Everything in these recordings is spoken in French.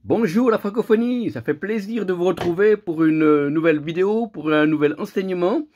Bonjour la francophonie, ça fait plaisir de vous retrouver pour une nouvelle vidéo, pour un nouvel enseignement.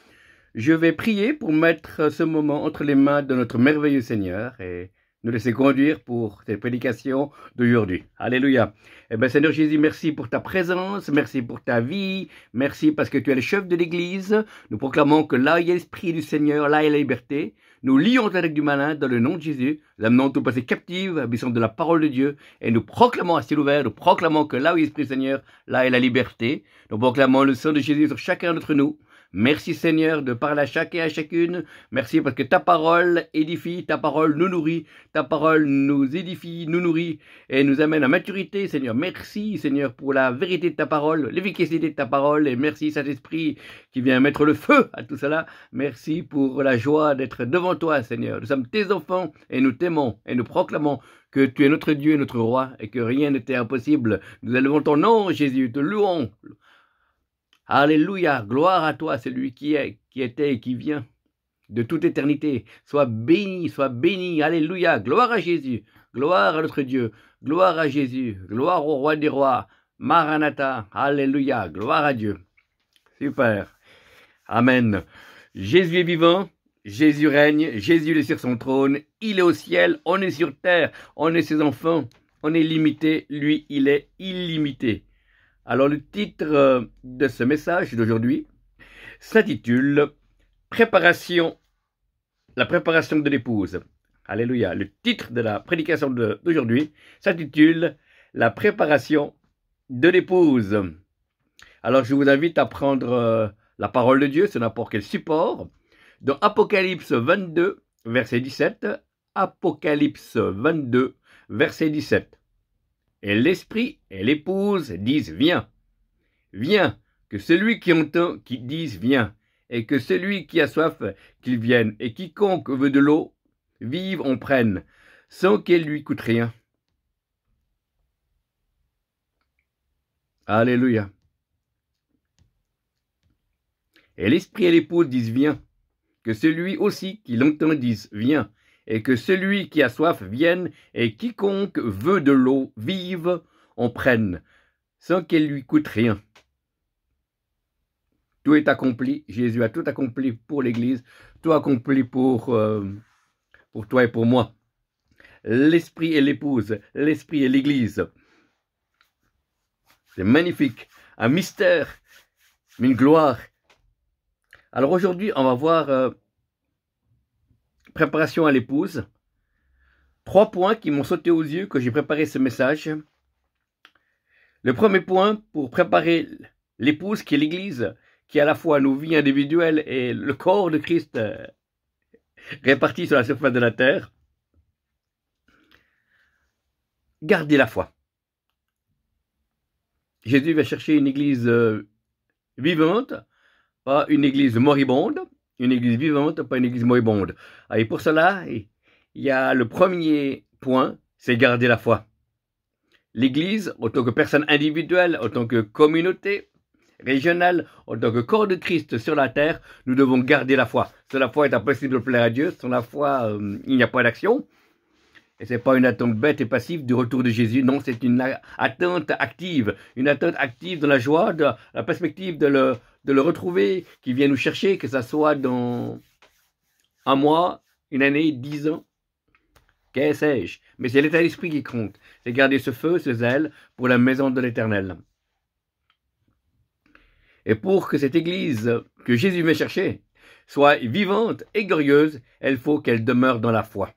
Je vais prier pour mettre ce moment entre les mains de notre merveilleux Seigneur et nous laisser conduire pour cette prédication d'aujourd'hui. Alléluia. Eh bien Seigneur Jésus, merci pour ta présence, merci pour ta vie, merci parce que tu es le chef de l'Église. Nous proclamons que là il y a l'Esprit du Seigneur, là il y a la liberté. Nous lions avec du malin dans le nom de Jésus, nous amenons tout passé captif, habissons de la parole de Dieu, et nous proclamons à ciel ouvert, nous proclamons que là où il y a l'Esprit du Seigneur, là est la liberté. Nous proclamons le sang de Jésus sur chacun d'entre nous. Merci Seigneur de parler à chacun et à chacune. Merci parce que ta parole édifie, ta parole nous nourrit, ta parole nous édifie, nous nourrit et nous amène à maturité Seigneur. Merci Seigneur pour la vérité de ta parole, l'efficacité de ta parole et merci Saint-Esprit qui vient mettre le feu à tout cela. Merci pour la joie d'être devant toi Seigneur. Nous sommes tes enfants et nous t'aimons et nous proclamons que tu es notre Dieu et notre Roi et que rien n'était impossible. Nous élevons ton nom Jésus, te louons. Alléluia, gloire à toi, celui qui est, qui était et qui vient de toute éternité. Sois béni, alléluia, gloire à Jésus, gloire à notre Dieu, gloire à Jésus, gloire au roi des rois, Maranatha, alléluia, gloire à Dieu. Super, amen. Jésus est vivant, Jésus règne, Jésus est sur son trône, il est au ciel, on est sur terre, on est ses enfants, on est limité, lui il est illimité. Alors le titre de ce message d'aujourd'hui s'intitule « La préparation de l'épouse ». Alléluia. Le titre de la prédication d'aujourd'hui s'intitule « La préparation de l'épouse ». Alors je vous invite à prendre la parole de Dieu sur n'importe quel support. Dans Apocalypse 22, verset 17, Apocalypse 22, verset 17. Et l'esprit et l'épouse disent « Viens, viens, que celui qui entend qui dise « Viens », et que celui qui a soif qu'il vienne, et quiconque veut de l'eau vive en prenne, sans qu'elle lui coûte rien. » Alléluia. Et l'esprit et l'épouse disent « Viens, que celui aussi qui l'entend dise « Viens ». Et que celui qui a soif vienne, et quiconque veut de l'eau vive en prenne, sans qu'elle lui coûte rien. Tout est accompli, Jésus a tout accompli pour l'Église, tout accompli pour toi et pour moi. L'Esprit et l'épouse, l'Esprit et l'Église. C'est magnifique, un mystère, une gloire. Alors aujourd'hui, on va voir... préparation à l'épouse. 3 points qui m'ont sauté aux yeux quand j'ai préparé ce message. Le premier point pour préparer l'épouse qui est l'Église, qui est à la fois nos vies individuelles et le corps de Christ réparti sur la surface de la terre. Gardez la foi. Jésus va chercher une Église vivante, pas une Église moribonde. Une église vivante, pas une église moribonde. Et pour cela, il y a le premier point, c'est garder la foi. L'église, en tant que personne individuelle, en tant que communauté régionale, en tant que corps de Christ sur la terre, nous devons garder la foi. Sans la foi est impossible de plaire à Dieu. Sans la foi, il n'y a pas d'action. Et ce n'est pas une attente bête et passive du retour de Jésus. Non, c'est une attente active. Une attente active dans la joie, de la perspective de le retrouver, qui vient nous chercher, que ça soit dans 1 mois, 1 année, 10 ans. Que sais-je? Mais c'est l'état d'esprit qui compte. C'est garder ce feu, ce zèle pour la maison de l'Éternel. Et pour que cette église que Jésus vient chercher soit vivante et glorieuse, il faut qu'elle demeure dans la foi.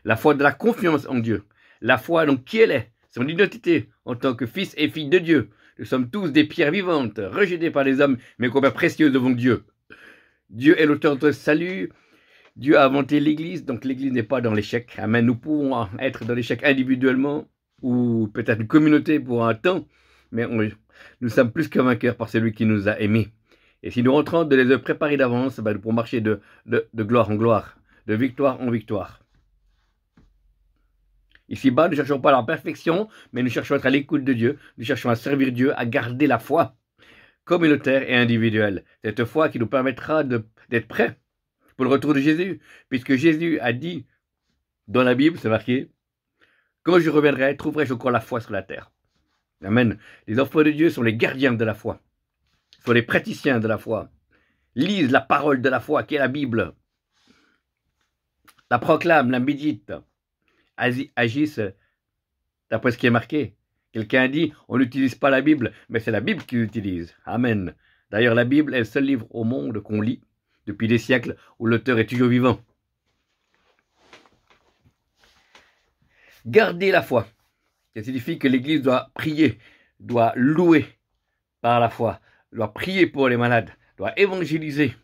La foi de la confiance en Dieu. La foi dans qui elle est, son identité en tant que fils et fille de Dieu. Nous sommes tous des pierres vivantes, rejetées par les hommes, mais combien précieuses devant Dieu. Dieu est l'auteur de salut. Dieu a inventé l'Église, donc l'Église n'est pas dans l'échec. Amen. Nous pouvons être dans l'échec individuellement, ou peut-être une communauté pour un temps, mais nous sommes plus que vainqueurs par celui qui nous a aimés. Et si nous rentrons de les œuvres préparées d'avance, nous pourrons marcher de gloire en gloire, de victoire en victoire. Ici-bas, nous ne cherchons pas la perfection, mais nous cherchons à être à l'écoute de Dieu. Nous cherchons à servir Dieu, à garder la foi communautaire et individuelle. Cette foi qui nous permettra d'être prêts pour le retour de Jésus. Puisque Jésus a dit, dans la Bible, c'est marqué, Quand je reviendrai, trouverai-je encore la foi sur la terre. Amen. Les enfants de Dieu sont les gardiens de la foi, sont les praticiens de la foi, lisent la parole de la foi qui est la Bible, la proclament, la méditent, agissent d'après ce qui est marqué. Quelqu'un a dit, on n'utilise pas la Bible, mais c'est la Bible qui l'utilise. Amen. D'ailleurs, la Bible est le seul livre au monde qu'on lit depuis des siècles où l'auteur est toujours vivant. Garder la foi. Ça signifie que l'Église doit prier, doit louer par la foi, doit prier pour les malades, doit évangéliser.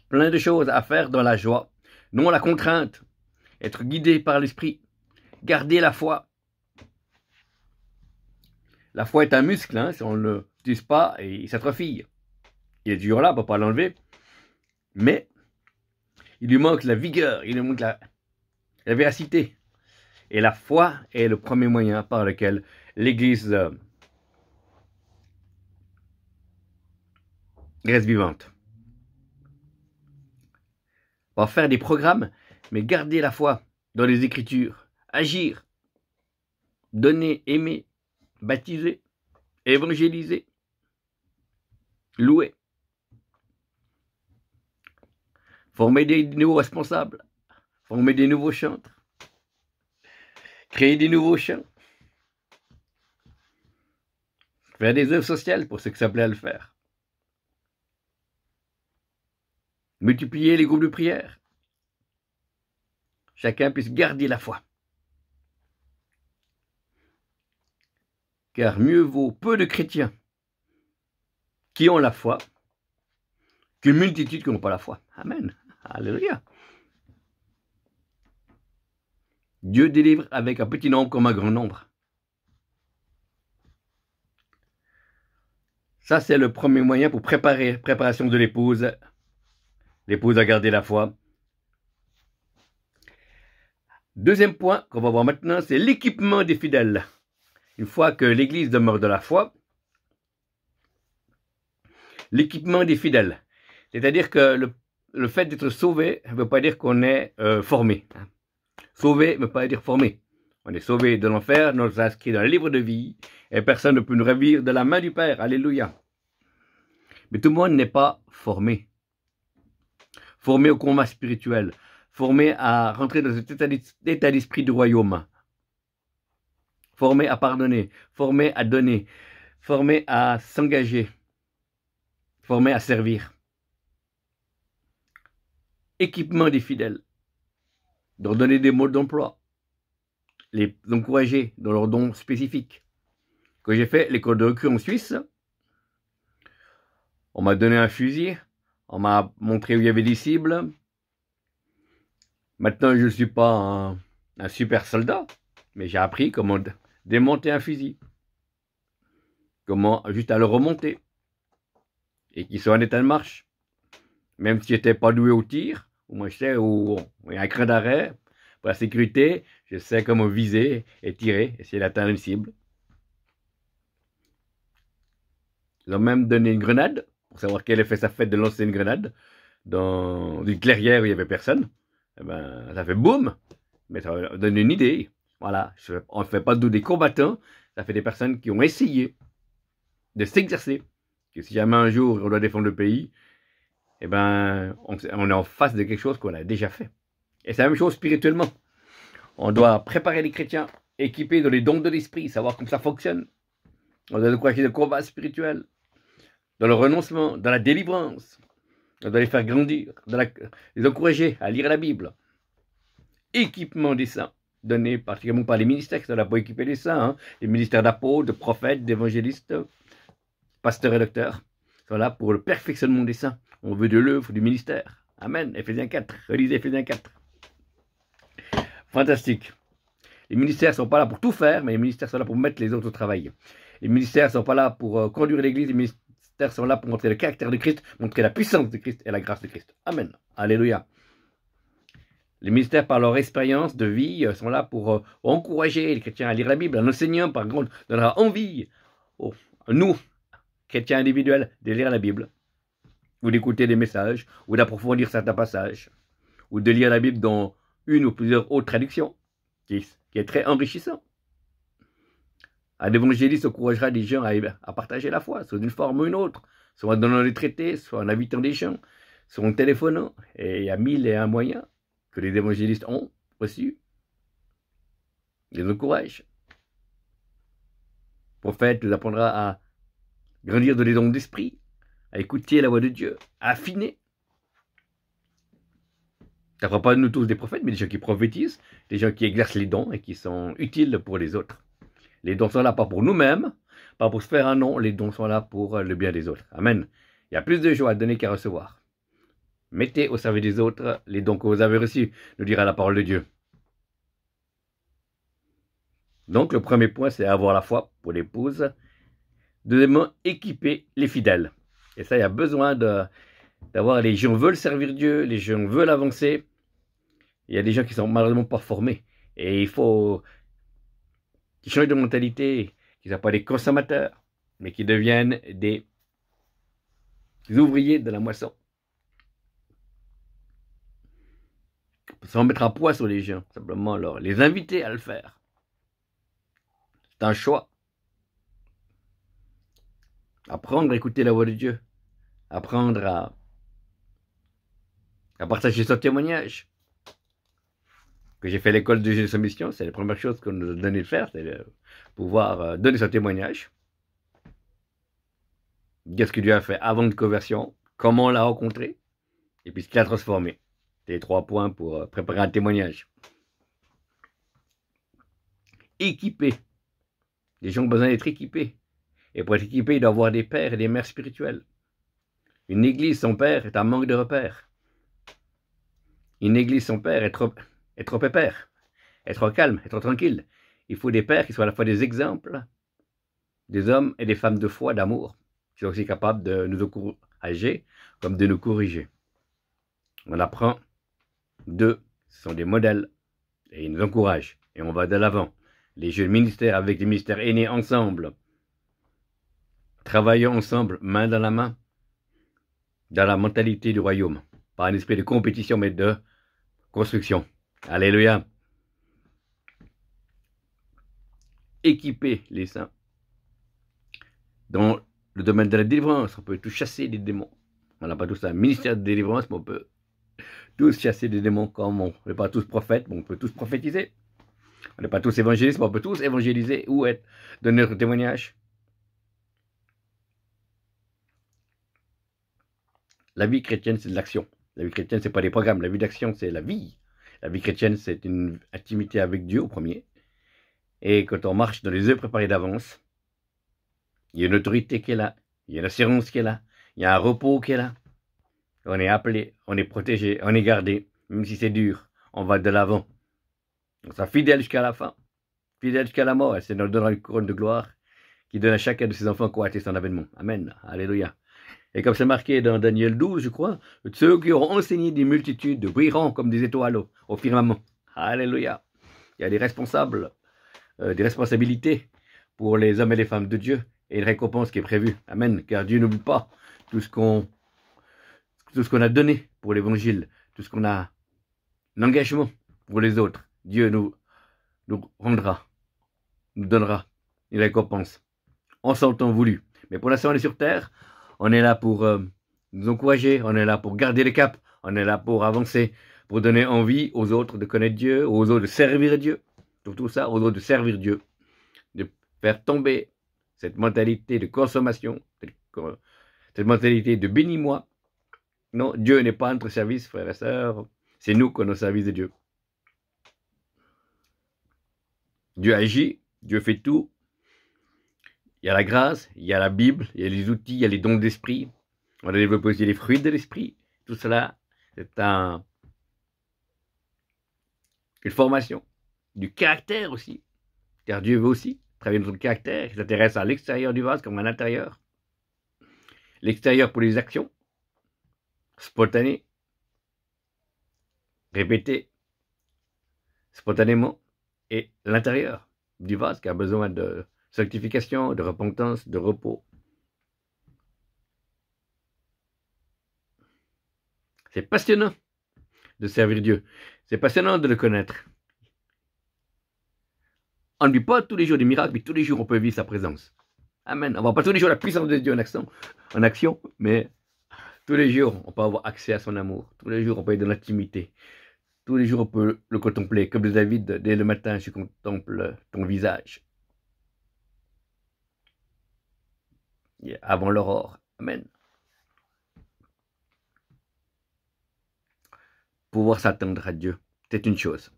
Plein de choses à faire dans la joie, non la contrainte, être guidé par l'Esprit, garder la foi. La foi est un muscle, hein, si on ne l'utilise pas, il s'atrophie. Il est toujours là, on ne peut pas l'enlever, mais il lui manque la vigueur, il lui manque la véracité. Et la foi est le premier moyen par lequel l'Église reste vivante. Pas faire des programmes, mais garder la foi dans les Écritures, agir, donner, aimer, baptiser, évangéliser, louer, former des nouveaux responsables, former des nouveaux chantres, créer des nouveaux chants, faire des œuvres sociales pour ceux qui s'appelaient à le faire, multiplier les groupes de prière, chacun puisse garder la foi. Car mieux vaut peu de chrétiens qui ont la foi qu'une multitude qui n'ont pas la foi. Amen. Alléluia. Dieu délivre avec un petit nombre comme un grand nombre. Ça, c'est le premier moyen pour préparation de l'épouse. L'épouse a gardé la foi. Deuxième point qu'on va voir maintenant, c'est l'équipement des fidèles. Une fois que l'Église demeure de la foi, l'équipement des fidèles. C'est-à-dire que le fait d'être sauvé ne veut pas dire qu'on est formé. Sauvé ne veut pas dire formé. On est sauvé de l'enfer, nous sommes inscrits dans le livre de vie, et personne ne peut nous ravir de la main du Père. Alléluia. Mais tout le monde n'est pas formé. Formé au combat spirituel, formé à rentrer dans cet état d'esprit du royaume, formé à pardonner, formé à donner, formé à s'engager, formé à servir. Équipement des fidèles, leur donner des modes d'emploi, les encourager dans leurs dons spécifiques. Quand j'ai fait l'école de recrue en Suisse, on m'a donné un fusil, on m'a montré où il y avait des cibles. Maintenant, je ne suis pas un super soldat, mais j'ai appris comment démonter un fusil, comment juste à le remonter, et qu'il soit en état de marche. Même si je n'étais pas doué au tir, moi je sais où il y a un cran d'arrêt, pour la sécurité, je sais comment viser et tirer, essayer d'atteindre une cible. Ils ont même donné une grenade, pour savoir quel effet ça fait de lancer une grenade, dans une clairière où il n'y avait personne. Eh ben, ça fait boum, mais ça donne une idée. Voilà, on ne fait pas d'où des combattants, ça fait des personnes qui ont essayé de s'exercer. Que si jamais un jour on doit défendre le pays, eh ben, on est en face de quelque chose qu'on a déjà fait. Et c'est la même chose spirituellement. On doit préparer les chrétiens, équiper dans les dons de l'esprit, savoir comment ça fonctionne. On doit encourager le combat spirituel, dans le renoncement, dans la délivrance. On doit les faire grandir, les encourager à lire la Bible. Équipement des saints, donné particulièrement par les ministères qui sont là pour équiper les saints, hein. Les ministères d'apôtres, de prophètes, d'évangélistes, pasteurs et docteurs, sont là pour le perfectionnement des saints. On veut de l'œuvre, du ministère. Amen. Éphésiens 4. Relisez Éphésiens 4. Fantastique. Les ministères ne sont pas là pour tout faire, mais les ministères sont là pour mettre les autres au travail. Les ministères ne sont pas là pour conduire l'Église, les ministères sont là pour montrer le caractère de Christ, montrer la puissance de Christ et la grâce de Christ. Amen. Alléluia. Les ministères, par leur expérience de vie, sont là pour encourager les chrétiens à lire la Bible. Un enseignant, par contre, donnera envie à nous, chrétiens individuels, de lire la Bible, ou d'écouter des messages, ou d'approfondir certains passages, ou de lire la Bible dans une ou plusieurs autres traductions, qui est très enrichissant. Un évangéliste encouragera les gens à partager la foi, sous une forme ou une autre, soit en donnant des traités, soit en invitant des gens, soit en téléphonant. Et il y a 1001 moyens que les évangélistes ont reçus. Ils les encouragent. Le prophète nous apprendra à grandir dans les dons d'esprit, à écouter la voix de Dieu, à affiner. Ça ne fera pas de nous tous des prophètes, mais des gens qui prophétisent, des gens qui exercent les dons et qui sont utiles pour les autres. Les dons sont là pas pour nous-mêmes, pas pour se faire un nom, les dons sont là pour le bien des autres. Amen. Il y a plus de joie à donner qu'à recevoir. Mettez au service des autres les dons que vous avez reçus, nous dira la parole de Dieu. Donc le premier point, c'est avoir la foi pour l'épouse. Deuxièmement, équiper les fidèles. Et ça, il y a besoin d'avoir, les gens veulent servir Dieu, les gens veulent avancer. Il y a des gens qui sont malheureusement pas formés. Et il faut qu'ils changent de mentalité, qu'ils ne soient pas des consommateurs, mais qu'ils deviennent des ouvriers de la moisson. Sans mettre un poids sur les gens, simplement les inviter à le faire. C'est un choix. Apprendre à écouter la voix de Dieu. Apprendre à partager son témoignage. Que j'ai fait l'école de Jésus Mission, c'est la première chose qu'on nous a donné de faire, c'est de pouvoir donner son témoignage. Qu'est-ce que Dieu a fait avant de conversion, comment on l'a rencontré, et puis ce qu'il a transformé. C'est les 3 points pour préparer un témoignage. Équipé. Les gens ont besoin d'être équipés. Et pour être équipé, il doit avoir des pères et des mères spirituelles. Une église sans père est un manque de repères. Une église sans père est trop pépère, est trop calme, est trop tranquille. Il faut des pères qui soient à la fois des exemples, des hommes et des femmes de foi, d'amour, qui sont aussi capables de nous encourager comme de nous corriger. On apprend d'eux, ce sont des modèles, et ils nous encouragent, et on va de l'avant. Les jeunes ministères avec les ministères aînés ensemble, travaillons ensemble, main dans la main, dans la mentalité du royaume. Pas un esprit de compétition, mais de construction. Alléluia. Équiper les saints. Dans le domaine de la délivrance, on peut tous chasser des démons. On n'a pas tous un ministère de délivrance, mais on peut tous chasser des démons comme on n'est pas tous prophètes, mais on peut tous prophétiser. On n'est pas tous évangélistes, mais on peut tous évangéliser ou donner notre témoignage. La vie chrétienne, c'est de l'action. La vie chrétienne, ce n'est pas des programmes. La vie d'action, c'est la vie. La vie chrétienne, c'est une intimité avec Dieu au premier. Et quand on marche dans les œuvres préparées d'avance, il y a une autorité qui est là, il y a une assurance qui est là, il y a un repos qui est là. On est appelé, on est protégé, on est gardé, même si c'est dur, on va de l'avant. On sera fidèle jusqu'à la fin, fidèle jusqu'à la mort, et c'est notre donnera une couronne de gloire qui donne à chacun de ses enfants qui ont hâté son avènement. Amen. Alléluia. Et comme c'est marqué dans Daniel 12, je crois, ceux qui auront enseigné des multitudes brilleront comme des étoiles au firmament. Alléluia. Il y a des responsables, des responsabilités pour les hommes et les femmes de Dieu et une récompense qui est prévue. Amen. Car Dieu n'oublie pas tout ce qu'on a donné pour l'évangile, tout ce qu'on a, l'engagement pour les autres. Dieu nous rendra, nous donnera une récompense en son temps voulu. Mais pour l'instant, on est sur terre. On est là pour nous encourager, on est là pour garder le cap, on est là pour avancer, pour donner envie aux autres de connaître Dieu, aux autres de servir Dieu. Tout ça, aux autres de servir Dieu, de faire tomber cette mentalité de consommation, cette mentalité de bénis-moi. Non, Dieu n'est pas à notre service, frères et sœurs, c'est nous qui sommes au service de Dieu. Dieu agit, Dieu fait tout. Il y a la grâce, il y a la Bible, il y a les outils, il y a les dons d'esprit. On a développé aussi les fruits de l'esprit. Tout cela, c'est une formation. Du caractère aussi. Car Dieu veut aussi travailler notre caractère. Il s'intéresse à l'extérieur du vase comme à l'intérieur. L'extérieur pour les actions spontanées, répétées spontanément, et l'intérieur du vase qui a besoin de sanctification, de repentance, de repos. C'est passionnant de servir Dieu. C'est passionnant de le connaître. On ne vit pas tous les jours des miracles, mais tous les jours on peut vivre sa présence. Amen. On ne voit pas tous les jours la puissance de Dieu en action, mais tous les jours on peut avoir accès à son amour. Tous les jours on peut être dans l'intimité. Tous les jours on peut le contempler. Comme de David, dès le matin je contemple ton visage. Avant l'aurore. Amen. Pouvoir s'attendre à Dieu, c'est une chose.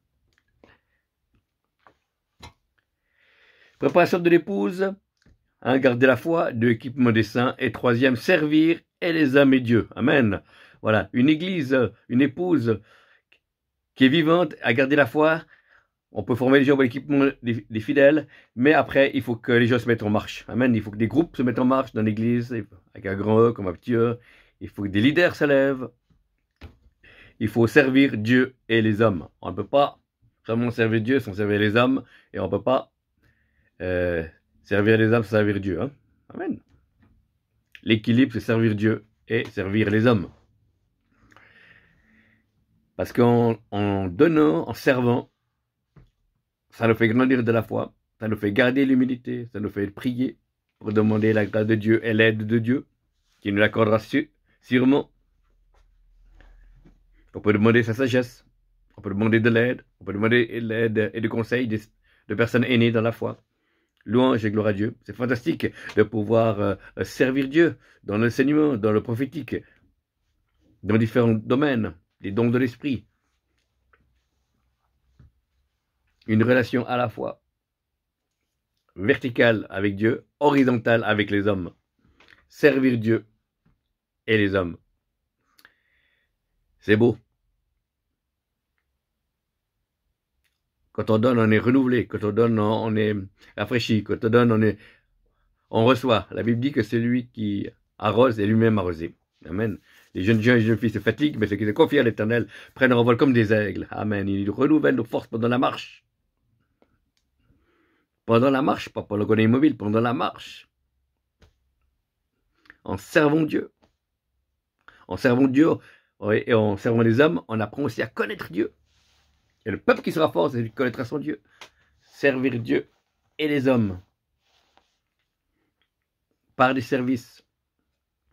Préparation de l'épouse, garder la foi, 2, équipement des saints, et 3e, servir et les hommes et Dieu. Amen. Voilà, une église, une épouse qui est vivante, à garder la foi. On peut former les gens pour l'équipement des fidèles, mais après, il faut que les gens se mettent en marche. Amen. Il faut que des groupes se mettent en marche dans l'église, avec un grand E comme un petit E. Il faut que des leaders se lèvent. Il faut servir Dieu et les hommes. On ne peut pas vraiment servir Dieu sans servir les hommes, et on ne peut pas servir les hommes sans servir Dieu. Hein? Amen. L'équilibre, c'est servir Dieu et servir les hommes. Parce qu'en donnant, en servant, ça nous fait grandir de la foi, ça nous fait garder l'humilité, ça nous fait prier pour demander la grâce de Dieu et l'aide de Dieu, qui nous l'accordera sûrement. On peut demander sa sagesse, on peut demander de l'aide, on peut demander l'aide et des conseils de personnes aînées dans la foi. Louange et gloire à Dieu. C'est fantastique de pouvoir servir Dieu dans l'enseignement, dans le prophétique, dans différents domaines, les dons de l'esprit. Une relation à la fois verticale avec Dieu, horizontale avec les hommes. Servir Dieu et les hommes. C'est beau. Quand on donne, on est renouvelé. Quand on donne, on est rafraîchi. Quand on donne, on reçoit. La Bible dit que celui qui arrose est lui-même arrosé. Amen. Les jeunes gens et les jeunes filles se fatiguent, mais ceux qui se confient à l'Éternel prennent un envol comme des aigles. Amen. Ils renouvellent nos forces pendant la marche. Pendant la marche, pas pendant qu'on est immobile, pendant la marche. En servant Dieu. En servant Dieu et en servant les hommes, on apprend aussi à connaître Dieu. Et le peuple qui sera fort, c'est celui qui connaîtra son Dieu. Servir Dieu et les hommes. Par des services,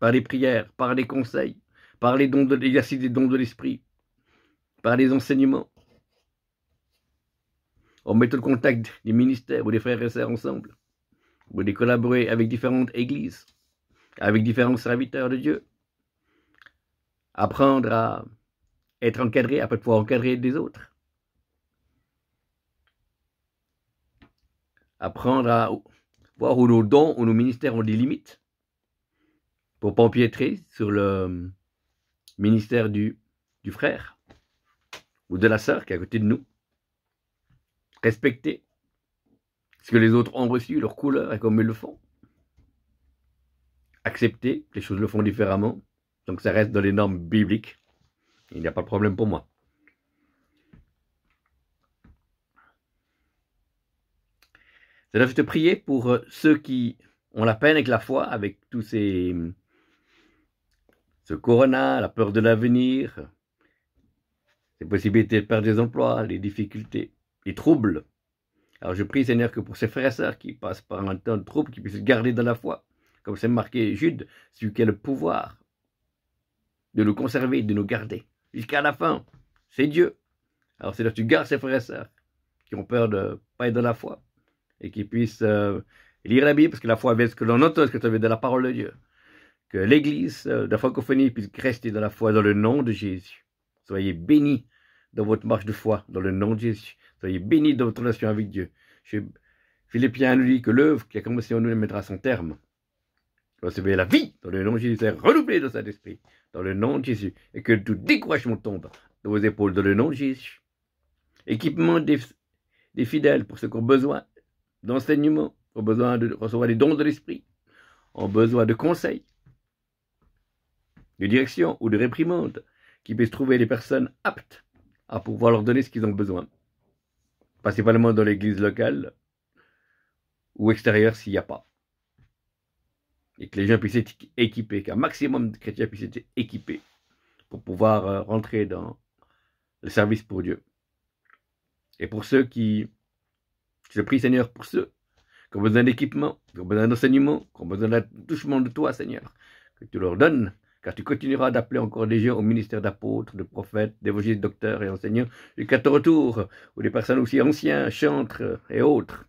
par des prières, par des conseils, par l'exercice des dons de l'esprit, par les enseignements. En mettant le contact des ministères ou des frères et sœurs ensemble. Ou de collaborer avec différentes églises, avec différents serviteurs de Dieu. Apprendre à être encadré, après pouvoir encadrer des autres. Apprendre à voir où nos dons, où nos ministères ont des limites, pour ne pas empiétrer sur le ministère du frère, ou de la sœur qui est à côté de nous. Respecter ce que les autres ont reçu, leur couleur et comme ils le font. Accepter que les choses le font différemment, donc ça reste dans les normes bibliques. Il n'y a pas de problème pour moi. Ça doit te prier pour ceux qui ont la peine avec la foi, avec tous ce corona, la peur de l'avenir, les possibilités de perdre des emplois, les difficultés, les troubles. Alors je prie, Seigneur, que pour ces frères et sœurs qui passent par un temps de trouble, qu'ils puissent garder dans la foi, comme c'est marqué Jude, celui qui a le pouvoir de nous conserver, de nous garder, jusqu'à la fin. C'est Dieu. Alors c'est là que tu gardes ces frères et sœurs qui ont peur de ne pas être dans la foi, et qui puissent lire la Bible, parce que la foi vient ce que l'on entend, ce que ça vient de la parole de Dieu. Que l'Église de la francophonie puisse rester dans la foi dans le nom de Jésus. Soyez bénis dans votre marche de foi, dans le nom de Jésus. Soyez bénis dans votre relation avec Dieu. Philippiens nous dit que l'œuvre qui a commencé en nous mettra son terme. Recevez la vie dans le nom de Jésus, renouvelé dans cet esprit, dans le nom de Jésus, et que tout découragement tombe de vos épaules, dans le nom de Jésus. Équipement des fidèles pour ceux qui ont besoin d'enseignement, ont besoin de recevoir les dons de l'esprit, ont besoin de conseils, de direction ou de réprimande, qui puissent trouver les personnes aptes à pouvoir leur donner ce qu'ils ont besoin, principalement dans l'église locale ou extérieure s'il n'y a pas. Et que les gens puissent être équipés, qu'un maximum de chrétiens puissent être équipés pour pouvoir rentrer dans le service pour Dieu. Et pour ceux qui Je prie, Seigneur, pour ceux qui ont besoin d'équipement, qui ont besoin d'enseignement, qui ont besoin d'attouchement de toi, Seigneur, que tu leur donnes, car tu continueras d'appeler encore des gens au ministère d'apôtres, de prophètes, d'évangélistes, de docteurs et enseignants, jusqu'à ton retour, ou des personnes aussi anciens, chantres et autres.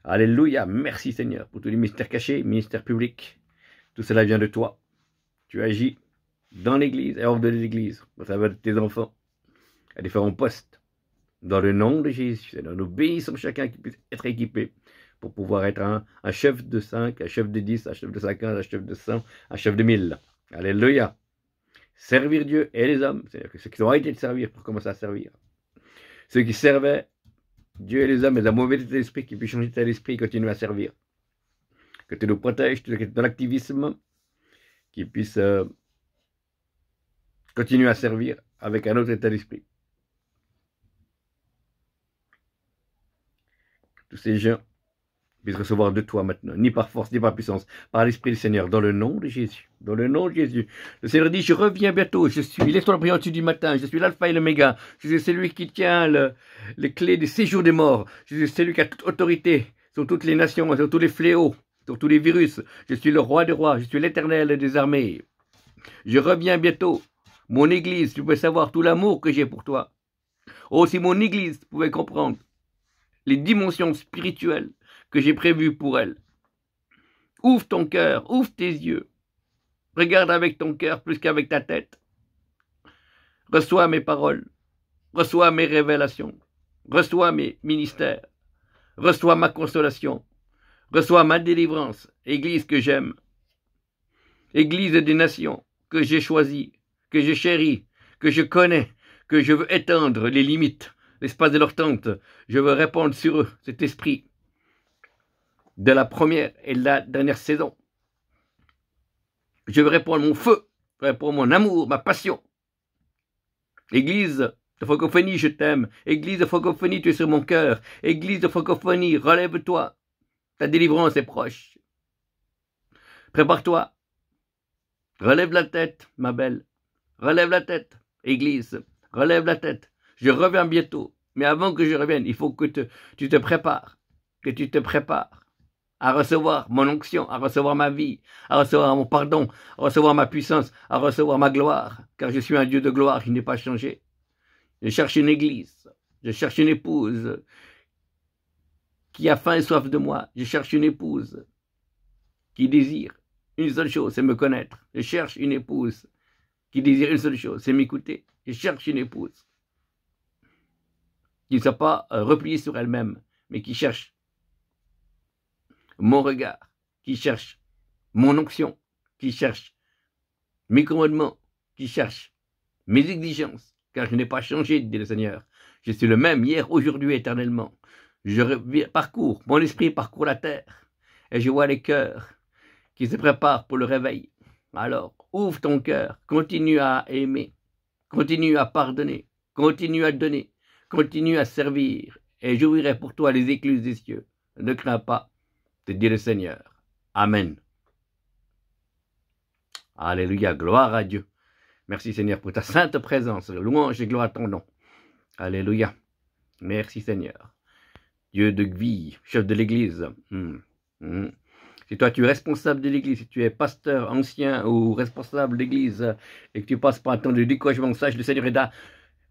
Alléluia, merci Seigneur pour tous les ministères cachés, ministères publics. Tout cela vient de toi. Tu agis dans l'Église et hors de l'Église, au travers de tes enfants, à différents postes. Dans le nom de Jésus, Seigneur, nous bénissons chacun qui puisse être équipé pour pouvoir être un chef de 5, un chef de 10, un chef de 50, un chef de 100, un chef de 1000. Alléluia. Servir Dieu et les hommes, c'est-à-dire que ceux qui ont arrêté de servir pour commencer à servir. Ceux qui servaient Dieu et les hommes, et la mauvaise état d'esprit qui puisse changer d'état d'esprit et continuer à servir. Que tu nous protèges, tout ce qui est dans l'activisme, qui puisse continuer à servir avec un autre état d'esprit. Tous ces gens puissent recevoir de toi maintenant, ni par force, ni par puissance, par l'Esprit du Seigneur, dans le nom de Jésus. Dans le nom de Jésus. Le Seigneur dit, je reviens bientôt, je suis l'histoire brillante du matin, je suis l'alpha et l'oméga, je suis celui qui tient les clés des séjours des morts, je suis celui qui a toute autorité sur toutes les nations, sur tous les fléaux, sur tous les virus, je suis le roi des rois, je suis l'Éternel des armées. Je reviens bientôt. Mon Église, tu peux savoir tout l'amour que j'ai pour toi. Oh, si mon Église pouvait comprendre les dimensions spirituelles que j'ai prévues pour elle. Ouvre ton cœur, ouvre tes yeux. Regarde avec ton cœur plus qu'avec ta tête. Reçois mes paroles, reçois mes révélations, reçois mes ministères, reçois ma consolation, reçois ma délivrance, Église que j'aime, Église des nations que j'ai choisie, que je chéris, que je connais, que je veux étendre les limites, l'espace de leur tente. Je veux répandre sur eux cet esprit de la première et de la dernière saison. Je veux répandre mon feu, je veux répandre mon amour, ma passion. Église de francophonie, je t'aime. Église de francophonie, tu es sur mon cœur. Église de francophonie, relève-toi. Ta délivrance est proche. Prépare-toi. Relève la tête, ma belle. Relève la tête, Église. Relève la tête. Je reviens bientôt. Mais avant que je revienne, il faut que tu te prépares. Que tu te prépares à recevoir mon onction, à recevoir ma vie, à recevoir mon pardon, à recevoir ma puissance, à recevoir ma gloire. Car je suis un Dieu de gloire, je n'ai pas changé. Je cherche une église, je cherche une épouse qui a faim et soif de moi. Je cherche une épouse qui désire une seule chose, c'est me connaître. Je cherche une épouse qui désire une seule chose, c'est m'écouter. Je cherche une épouse qui ne soit pas repliée sur elle-même, mais qui cherche mon regard, qui cherche mon onction, qui cherche mes commandements, qui cherche mes exigences, car je n'ai pas changé, dit le Seigneur. Je suis le même hier, aujourd'hui, éternellement. Mon esprit parcourt la terre, et je vois les cœurs qui se préparent pour le réveil. Alors, ouvre ton cœur, continue à aimer, continue à pardonner, continue à donner, continue à servir, et j'ouvrirai pour toi les écluses des cieux. Ne crains pas, te dit le Seigneur. Amen. Alléluia, gloire à Dieu. Merci Seigneur pour ta sainte présence. Louange et gloire à ton nom. Alléluia. Merci Seigneur. Dieu de vie, chef de l'Église. Si toi tu es responsable de l'Église, si tu es pasteur ancien ou responsable de l'Église et que tu passes par un temps de découragement, sache le Seigneur est là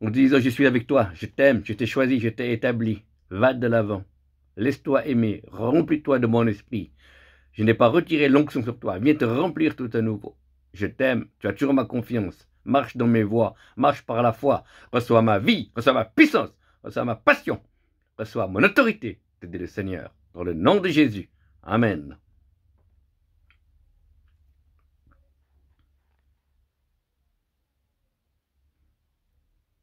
en te disant je suis avec toi, je t'aime, je t'ai choisi, je t'ai établi. Va de l'avant. Laisse-toi aimer, remplis-toi de mon esprit. Je n'ai pas retiré l'onction sur toi, viens te remplir tout à nouveau. Je t'aime, tu as toujours ma confiance. Marche dans mes voies, marche par la foi. Reçois ma vie, reçois ma puissance, reçois ma passion, reçois mon autorité, te dit le Seigneur. Dans le nom de Jésus. Amen.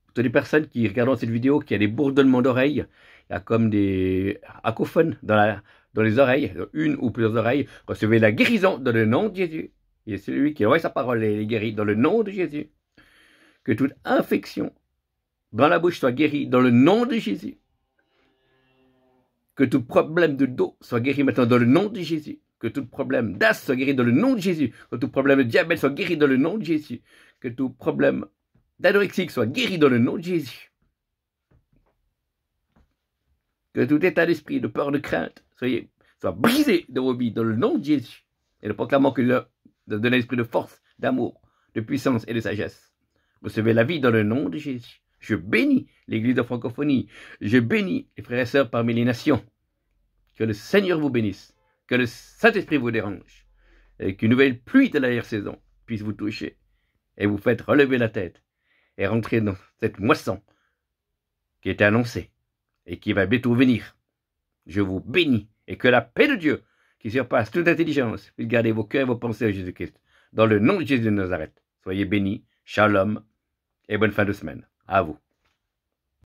Pour toutes les personnes qui regardent cette vidéo, qui a des bourdonnements d'oreilles, il y a comme des acophones dans les oreilles, une ou plusieurs oreilles, recevez la guérison dans le nom de Jésus. Et celui qui envoie sa parole et les guérit dans le nom de Jésus. Que toute infection dans la bouche soit guérie dans le nom de Jésus. Que tout problème de dos soit guéri maintenant dans le nom de Jésus. Que tout problème d'asthme soit guéri dans le nom de Jésus. Que tout problème de diabète soit guéri dans le nom de Jésus. Que tout problème d'anorexie soit guéri dans le nom de Jésus. Que tout état d'esprit, de peur, de crainte, soit brisé de vos vies dans le nom de Jésus. Et nous proclamons que de l'esprit de force, d'amour, de puissance et de sagesse. Recevez la vie dans le nom de Jésus. Je bénis l'Église de francophonie. Je bénis les frères et sœurs parmi les nations. Que le Seigneur vous bénisse. Que le Saint-Esprit vous dérange. Et qu'une nouvelle pluie de l'arrière-saison puisse vous toucher. Et vous faites relever la tête. Et rentrer dans cette moisson qui est annoncée. Et qui va bientôt venir. Je vous bénis. Et que la paix de Dieu, qui surpasse toute intelligence, puisse garder vos cœurs et vos pensées à Jésus-Christ. Dans le nom de Jésus de Nazareth. Soyez bénis. Shalom. Et bonne fin de semaine. À vous.